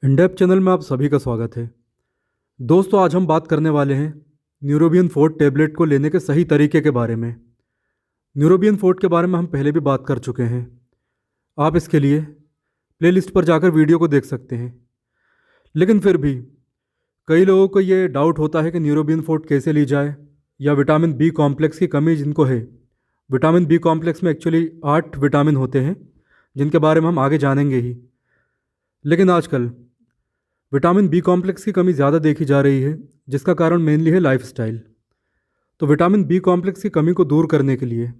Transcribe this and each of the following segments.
In-depth channel में आप सभी का स्वागत है। दोस्तों, आज हम बात करने वाले हैं न्यूरोबियन फोर्ट टैबलेट को लेने के सही तरीके के बारे में। न्यूरोबियन फोर्ट के बारे में हम पहले भी बात कर चुके हैं। आप इसके लिए प्लेलिस्ट पर जाकर वीडियो को देख सकते हैं। लेकिन फिर भी कई लोगों को ये डाउट होता है कि न्यूरोबियन फोर्ट कैसे ली जाए, या विटामिन बी कॉम्प्लेक्स की कमी जिनको है। विटामिन बी कॉम्प्लेक्स में एक्चुअली 8 विटामिन होते हैं जिनके बारे में हम आगे जानेंगे ही। लेकिन आजकल विटामिन बी कॉम्प्लेक्स की कमी ज़्यादा देखी जा रही है, जिसका कारण मेनली है लाइफस्टाइल। तो विटामिन बी कॉम्प्लेक्स की कमी को दूर करने के लिए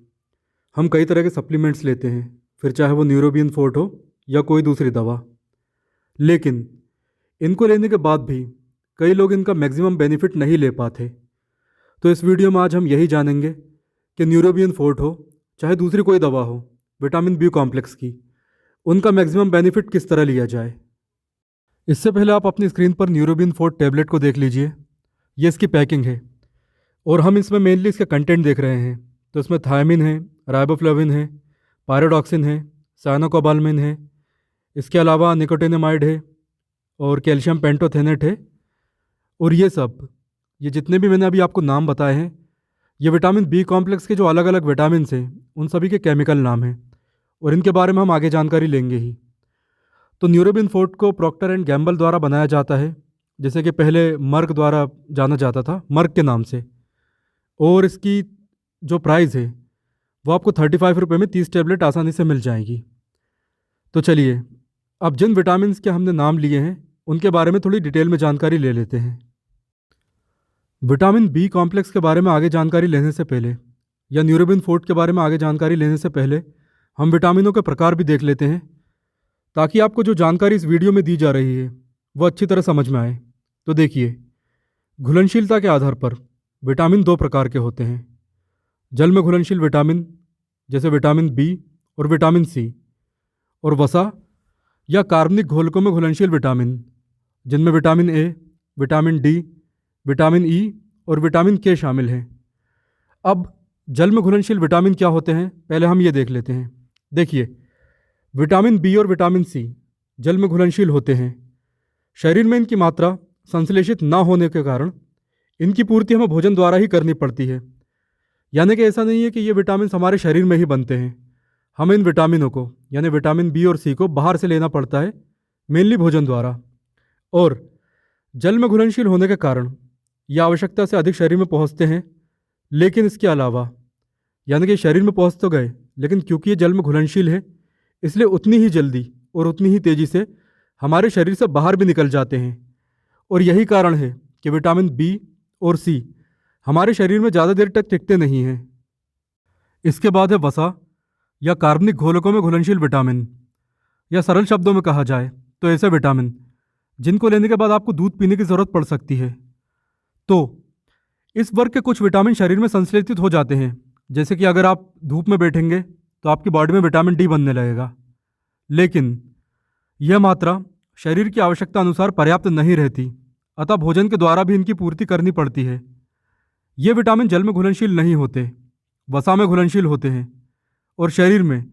हम कई तरह के सप्लीमेंट्स लेते हैं, फिर चाहे वो न्यूरोबियन फोर्ट हो या कोई दूसरी दवा। लेकिन इनको लेने के बाद भी कई लोग इनका मैक्सिमम बेनिफिट नहीं ले पाते। तो इस वीडियो में आज हम यही जानेंगे कि न्यूरोबियन फोर्ट हो चाहे दूसरी कोई दवा हो विटामिन बी कॉम्प्लेक्स की, उनका मैक्सिमम बेनिफिट किस तरह लिया जाए। इससे पहले आप अपनी स्क्रीन पर न्यूरोबियन फोर्ट टैबलेट को देख लीजिए। ये इसकी पैकिंग है और हम इसमें मेनली इसके कंटेंट देख रहे हैं। तो इसमें थायमिन है, राइबोफ्लेविन है, पायरोडॉक्सिन है, साइनोकोबाल्मिन है, इसके अलावा निकोटिनामाइड है और कैल्शियम पेंटोथेनेट है। और ये जितने भी मैंने अभी आपको नाम बताए हैं, ये विटामिन बी कॉम्प्लेक्स के जो अलग अलग विटामिन हैं उन सभी के केमिकल नाम हैं, और इनके बारे में हम आगे जानकारी लेंगे ही। तो न्यूरोबियन फोर्ट को प्रॉक्टर एंड गैम्बल द्वारा बनाया जाता है, जैसे कि पहले मर्क द्वारा जाना जाता था, मर्क के नाम से। और इसकी जो प्राइस है वो आपको 35 रुपये में 30 टैबलेट आसानी से मिल जाएगी। तो चलिए अब जिन विटामिन के हमने नाम लिए हैं उनके बारे में थोड़ी डिटेल में जानकारी ले लेते हैं। विटामिन बी कॉम्प्लेक्स के बारे में आगे जानकारी लेने से पहले, या न्यूरोबियन फोर्ट के बारे में आगे जानकारी लेने से पहले, हम विटामिनों के प्रकार भी देख लेते हैं, ताकि आपको जो जानकारी इस वीडियो में दी जा रही है वो अच्छी तरह समझ में आए। तो देखिए, घुलनशीलता के आधार पर विटामिन 2 प्रकार के होते हैं। जल में घुलनशील विटामिन जैसे विटामिन बी और विटामिन सी, और वसा या कार्बनिक घोलकों में घुलनशील विटामिन जिनमें vitamin A, vitamin D, vitamin E और विटामिन के शामिल हैं। अब जल में घुलनशील विटामिन क्या होते हैं पहले हम ये देख लेते हैं। देखिए, विटामिन बी और विटामिन सी जल में घुलनशील होते हैं। शरीर में इनकी मात्रा संश्लेषित ना होने के कारण इनकी पूर्ति हमें भोजन द्वारा ही करनी पड़ती है। यानी कि ऐसा नहीं है कि ये विटामिन हमारे शरीर में ही बनते हैं। हमें इन विटामिनों को यानी विटामिन बी और सी को बाहर से लेना पड़ता है, मेनली भोजन द्वारा। और जल में घुलनशील होने के कारण ये आवश्यकता से अधिक शरीर में पहुँचते हैं। लेकिन इसके अलावा यानी कि शरीर में पहुँच तो गए, लेकिन क्योंकि ये जल में घुलनशील है इसलिए उतनी ही जल्दी और उतनी ही तेज़ी से हमारे शरीर से बाहर भी निकल जाते हैं। और यही कारण है कि विटामिन बी और सी हमारे शरीर में ज़्यादा देर तक टिकते नहीं हैं। इसके बाद है वसा या कार्बनिक घोलकों में घुलनशील विटामिन, या सरल शब्दों में कहा जाए तो ऐसे विटामिन जिनको लेने के बाद आपको दूध पीने की ज़रूरत पड़ सकती है। तो इस वर्ग के कुछ विटामिन शरीर में संश्लेषित हो जाते हैं, जैसे कि अगर आप धूप में बैठेंगे तो आपकी बॉडी में विटामिन डी बनने लगेगा। लेकिन यह मात्रा शरीर की आवश्यकता अनुसार पर्याप्त नहीं रहती, अतः भोजन के द्वारा भी इनकी पूर्ति करनी पड़ती है। ये विटामिन जल में घुलनशील नहीं होते, वसा में घुलनशील होते हैं, और शरीर में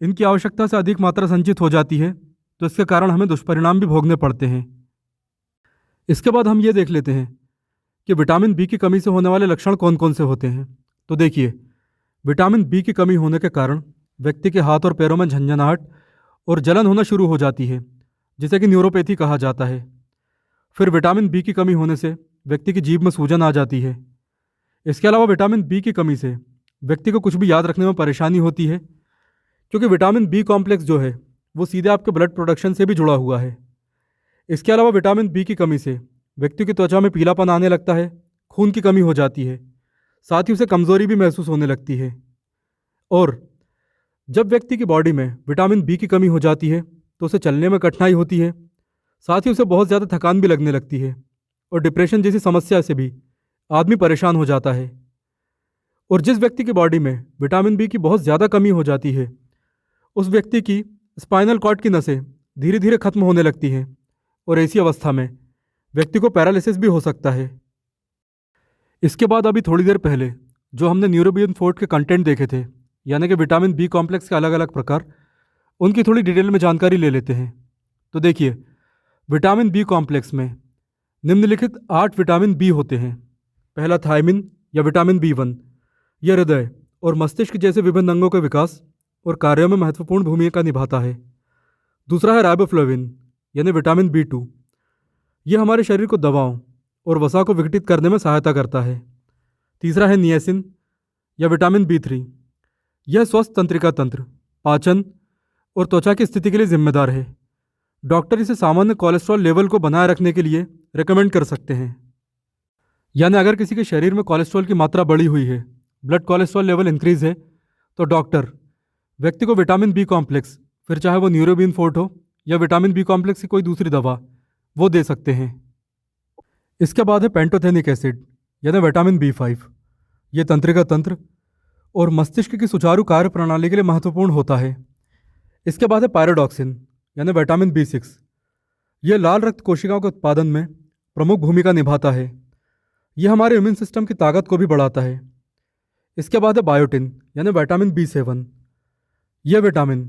इनकी आवश्यकता से अधिक मात्रा संचित हो जाती है, तो इसके कारण हमें दुष्परिणाम भी भोगने पड़ते हैं। इसके बाद हम ये देख लेते हैं कि विटामिन बी की कमी से होने वाले लक्षण कौन कौन से होते हैं। तो देखिए, विटामिन बी की कमी होने के कारण व्यक्ति के हाथ और पैरों में झंझनाहट और जलन होना शुरू हो जाती है, जिसे कि न्यूरोपैथी कहा जाता है। फिर विटामिन बी की कमी होने से व्यक्ति की जीभ में सूजन आ जाती है। इसके अलावा विटामिन बी की कमी से व्यक्ति को कुछ भी याद रखने में परेशानी होती है, क्योंकि विटामिन बी कॉम्प्लेक्स जो है वो सीधे आपके ब्लड प्रोडक्शन से भी जुड़ा हुआ है। इसके अलावा विटामिन बी की कमी से व्यक्ति की त्वचा में पीलापन आने लगता है, खून की कमी हो जाती है, साथ ही उसे कमज़ोरी भी महसूस होने लगती है। और जब व्यक्ति की बॉडी में विटामिन बी की कमी हो जाती है तो उसे चलने में कठिनाई होती है, साथ ही उसे बहुत ज़्यादा थकान भी लगने लगती है, और डिप्रेशन जैसी समस्या से भी आदमी परेशान हो जाता है। और जिस व्यक्ति की बॉडी में विटामिन बी की बहुत ज़्यादा कमी हो जाती है, उस व्यक्ति की स्पाइनल कॉर्ड की नसें धीरे धीरे खत्म होने लगती हैं, और ऐसी अवस्था में व्यक्ति को पैरालिसिस भी हो सकता है। इसके बाद अभी थोड़ी देर पहले जो हमने न्यूरोबियन फोर्ट के कंटेंट देखे थे, यानी कि विटामिन बी कॉम्प्लेक्स के अलग अलग प्रकार, उनकी थोड़ी डिटेल में जानकारी ले लेते हैं। तो देखिए, विटामिन बी कॉम्प्लेक्स में निम्नलिखित 8 विटामिन बी होते हैं। पहला थायमिन या विटामिन बी 1, यह हृदय और मस्तिष्क जैसे विभिन्न अंगों के विकास और कार्यों में महत्वपूर्ण भूमिका निभाता है। दूसरा है राइबोफ्लेविन यानी विटामिन बी 2, यह हमारे शरीर को दवाओं और वसा को विघटित करने में सहायता करता है। तीसरा है नियासिन या विटामिन बी 3, यह स्वस्थ तंत्रिका तंत्र, पाचन और त्वचा की स्थिति के लिए जिम्मेदार है। डॉक्टर इसे सामान्य कोलेस्ट्रॉल लेवल को बनाए रखने के लिए रेकमेंड कर सकते हैं। यानी अगर किसी के शरीर में कोलेस्ट्रॉल की मात्रा बढ़ी हुई है, ब्लड कोलेस्ट्रॉल लेवल इंक्रीज है, तो डॉक्टर व्यक्ति को विटामिन बी कॉम्प्लेक्स, फिर चाहे वो न्यूरोबिन फोर्ट हो या विटामिन बी कॉम्प्लेक्स की कोई दूसरी दवा, वो दे सकते हैं। इसके बाद है पेंटोथेनिक एसिड यानी विटामिन बी 5, ये तंत्रिका तंत्र और मस्तिष्क की सुचारू कार्य प्रणाली के लिए महत्वपूर्ण होता है। इसके बाद है पायरोडॉक्सिन यानी विटामिन बी 6, यह लाल रक्त कोशिकाओं के उत्पादन में प्रमुख भूमिका निभाता है। यह हमारे इम्यून सिस्टम की ताकत को भी बढ़ाता है। इसके बाद है बायोटिन यानी विटामिन बी 7, यह विटामिन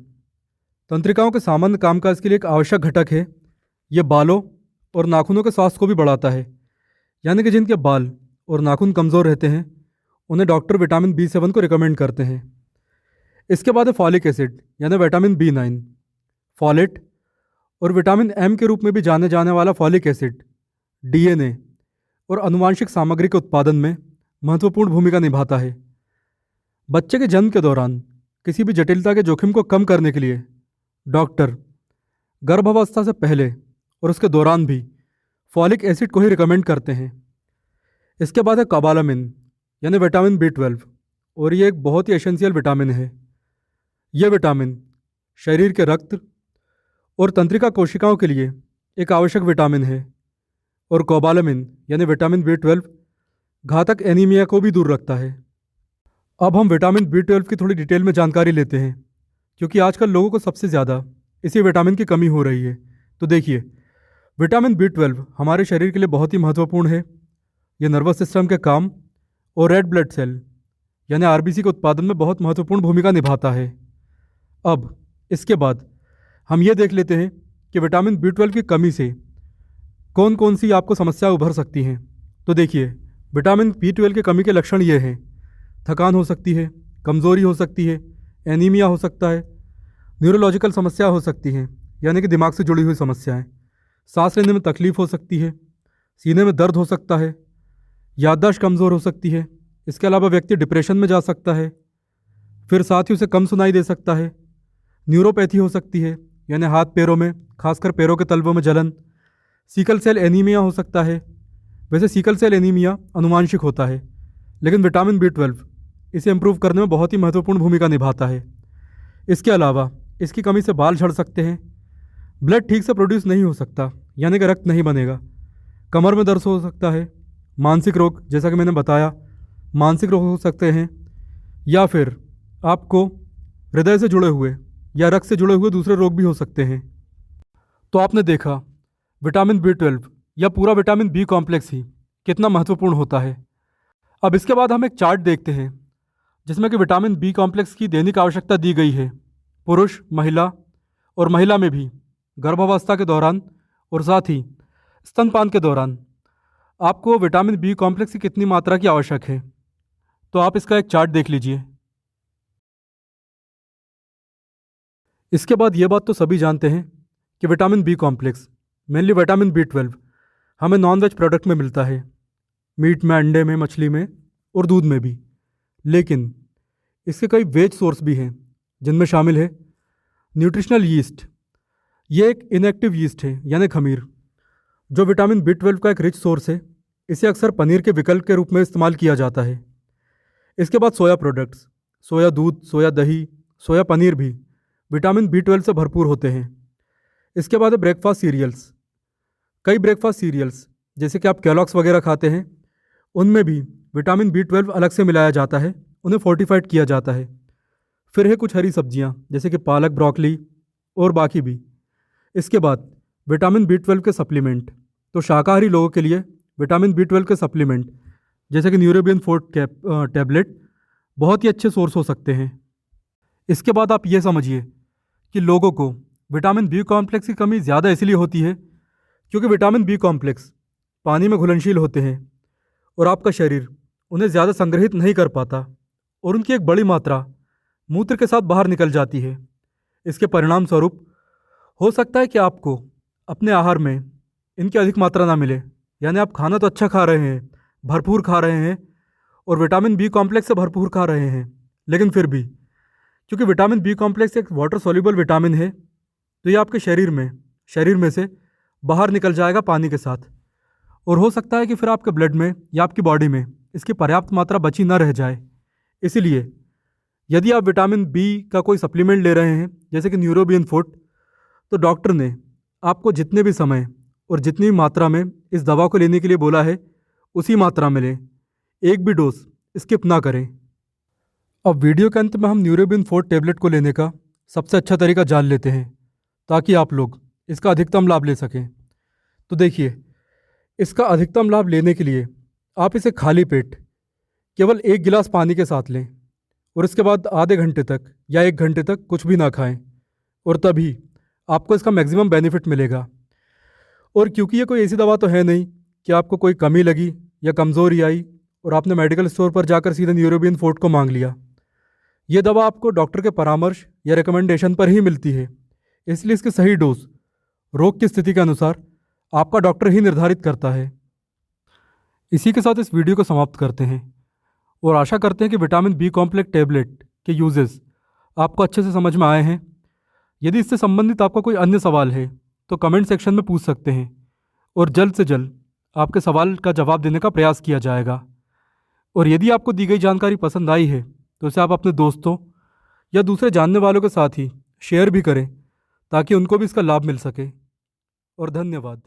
तंत्रिकाओं के सामान्य कामकाज के लिए एक आवश्यक घटक है। यह बालों और नाखूनों के स्वास्थ्य को भी बढ़ाता है। यानी कि जिनके बाल और नाखून कमज़ोर रहते हैं, उन्हें डॉक्टर विटामिन बी 7 को रिकमेंड करते हैं। इसके बाद है फॉलिक एसिड यानी विटामिन बी 9, फॉलेट और विटामिन एम के रूप में भी जाने जाने वाला फॉलिक एसिड डीएनए और आनुवांशिक सामग्री के उत्पादन में महत्वपूर्ण भूमिका निभाता है। बच्चे के जन्म के दौरान किसी भी जटिलता के जोखिम को कम करने के लिए डॉक्टर गर्भावस्था से पहले और उसके दौरान भी फॉलिक एसिड को ही रिकमेंड करते हैं। इसके बाद है कोबालामिन यानी विटामिन बी 12, और ये एक बहुत ही एसेंशियल विटामिन है। यह विटामिन शरीर के रक्त और तंत्रिका कोशिकाओं के लिए एक आवश्यक विटामिन है। और कोबालामिन यानी विटामिन बी 12 घातक एनीमिया को भी दूर रखता है। अब हम विटामिन बी 12 की थोड़ी डिटेल में जानकारी लेते हैं, क्योंकि आजकल लोगों को सबसे ज़्यादा इसी विटामिन की कमी हो रही है। तो देखिए, विटामिन बी 12 हमारे शरीर के लिए बहुत ही महत्वपूर्ण है। यह नर्वस सिस्टम के काम और रेड ब्लड सेल यानी आरबीसी के उत्पादन में बहुत महत्वपूर्ण भूमिका निभाता है। अब इसके बाद हम ये देख लेते हैं कि विटामिन बी 12 की कमी से कौन कौन सी आपको समस्या उभर सकती हैं। तो देखिए, विटामिन बी 12 की कमी के लक्षण ये हैं: थकान हो सकती है, कमज़ोरी हो सकती है, एनीमिया हो सकता है, न्यूरोलॉजिकल समस्या हो सकती हैं यानी कि दिमाग से जुड़ी हुई समस्याएं, सांस लेने में तकलीफ हो सकती है, सीने में दर्द हो सकता है, याददाश्त कमज़ोर हो सकती है। इसके अलावा व्यक्ति डिप्रेशन में जा सकता है, फिर साथ ही उसे कम सुनाई दे सकता है। न्यूरोपैथी हो सकती है यानी हाथ पैरों में, खासकर पैरों के तलवों में जलन। सीकल सेल एनीमिया हो सकता है। वैसे सीकल सेल एनीमिया आनुवांशिक होता है, लेकिन विटामिन बी 12 इसे इम्प्रूव करने में बहुत ही महत्वपूर्ण भूमिका निभाता है। इसके अलावा इसकी कमी से बाल झड़ सकते हैं, ब्लड ठीक से प्रोड्यूस नहीं हो सकता यानी कि रक्त नहीं बनेगा, कमर में दर्द हो सकता है, मानसिक रोग, जैसा कि मैंने बताया, मानसिक रोग हो सकते हैं, या फिर आपको हृदय से जुड़े हुए या रक्त से जुड़े हुए दूसरे रोग भी हो सकते हैं। तो आपने देखा विटामिन बी 12 या पूरा विटामिन बी कॉम्प्लेक्स ही कितना महत्वपूर्ण होता है। अब इसके बाद हम एक चार्ट देखते हैं जिसमें कि विटामिन बी कॉम्प्लेक्स की दैनिक आवश्यकता दी गई है, पुरुष, महिला और महिला में भी गर्भावस्था के दौरान और साथ ही स्तनपान के दौरान आपको विटामिन बी कॉम्प्लेक्स की कितनी मात्रा की आवश्यक है। तो आप इसका एक चार्ट देख लीजिए। इसके बाद ये बात तो सभी जानते हैं कि vitamin B complex, mainly vitamin B 12, हमें नॉन वेज प्रोडक्ट में मिलता है, मीट में, अंडे में, मछली में और दूध में भी। लेकिन इसके कई वेज सोर्स भी हैं, जिनमें शामिल है न्यूट्रिशनल यीस्ट। ये एक इनएक्टिव यीस्ट है यानी खमीर, जो विटामिन बी 12 का एक रिच सोर्स है। इसे अक्सर पनीर के विकल्प के रूप में इस्तेमाल किया जाता है। इसके बाद सोया प्रोडक्ट्स, सोया दूध, सोया दही, सोया पनीर भी विटामिन बी 12 से भरपूर होते हैं। इसके बाद है ब्रेकफास्ट सीरियल्स। कई ब्रेकफास्ट सीरियल्स जैसे कि आप केलॉग्स वगैरह खाते हैं, उनमें भी विटामिन बी 12 अलग से मिलाया जाता है, उन्हें फोर्टिफाइड किया जाता है। फिर है कुछ हरी सब्जियां जैसे कि पालक, ब्रोकली और बाकी भी। इसके बाद विटामिन बी 12 के सप्लीमेंट, तो शाकाहारी लोगों के लिए विटामिन बी 12 के सप्लीमेंट जैसे कि न्यूरोबिन फोर्ट टैबलेट बहुत ही अच्छे सोर्स हो सकते हैं। इसके बाद आप ये समझिए कि लोगों को विटामिन बी कॉम्प्लेक्स की कमी ज़्यादा इसलिए होती है क्योंकि विटामिन बी कॉम्प्लेक्स पानी में घुलनशील होते हैं और आपका शरीर उन्हें ज़्यादा संग्रहित नहीं कर पाता और उनकी एक बड़ी मात्रा मूत्र के साथ बाहर निकल जाती है। इसके परिणाम स्वरूप हो सकता है कि आपको अपने आहार में इनकी अधिक मात्रा ना मिले, यानी आप खाना तो अच्छा खा रहे हैं, भरपूर खा रहे हैं और विटामिन बी कॉम्प्लेक्स से भरपूर खा रहे हैं, लेकिन फिर भी क्योंकि विटामिन बी कॉम्प्लेक्स एक वाटर सॉल्युबल विटामिन है, तो ये आपके शरीर में से बाहर निकल जाएगा पानी के साथ। और हो सकता है कि फिर आपके ब्लड में या आपकी बॉडी में इसकी पर्याप्त मात्रा बची न रह जाए। इसीलिए यदि आप विटामिन बी का कोई सप्लीमेंट ले रहे हैं, जैसे कि न्यूरोबियन फूड, तो डॉक्टर ने आपको जितने भी समय और जितनी भी मात्रा में इस दवा को लेने के लिए बोला है, उसी मात्रा में लें। एक भी डोज स्किप ना करें। अब वीडियो के अंत में हम न्यूरोबियन फोर्ट टैबलेट को लेने का सबसे अच्छा तरीका जान लेते हैं, ताकि आप लोग इसका अधिकतम लाभ ले सकें। तो देखिए, इसका अधिकतम लाभ लेने के लिए आप इसे खाली पेट केवल 1 गिलास पानी के साथ लें और इसके बाद आधे घंटे तक या 1 घंटे तक कुछ भी ना खाएं, और तभी आपको इसका मैक्सिमम बेनिफिट मिलेगा। और क्योंकि ये कोई ऐसी दवा तो है नहीं कि आपको कोई कमी लगी या कमज़ोरी आई और आपने मेडिकल स्टोर पर जाकर सीधे न्यूरोबियन फोर्ट को मांग लिया। ये दवा आपको डॉक्टर के परामर्श या रिकमेंडेशन पर ही मिलती है, इसलिए इसकी सही डोज रोग की स्थिति के अनुसार आपका डॉक्टर ही निर्धारित करता है। इसी के साथ इस वीडियो को समाप्त करते हैं और आशा करते हैं कि विटामिन बी कॉम्प्लेक्स टैबलेट के यूजेस आपको अच्छे से समझ में आए हैं। यदि इससे संबंधित आपका कोई अन्य सवाल है तो कमेंट सेक्शन में पूछ सकते हैं और जल्द से जल्द आपके सवाल का जवाब देने का प्रयास किया जाएगा। और यदि आपको दी गई जानकारी पसंद आई है तो इसे आप अपने दोस्तों या दूसरे जानने वालों के साथ ही शेयर भी करें, ताकि उनको भी इसका लाभ मिल सके। और धन्यवाद।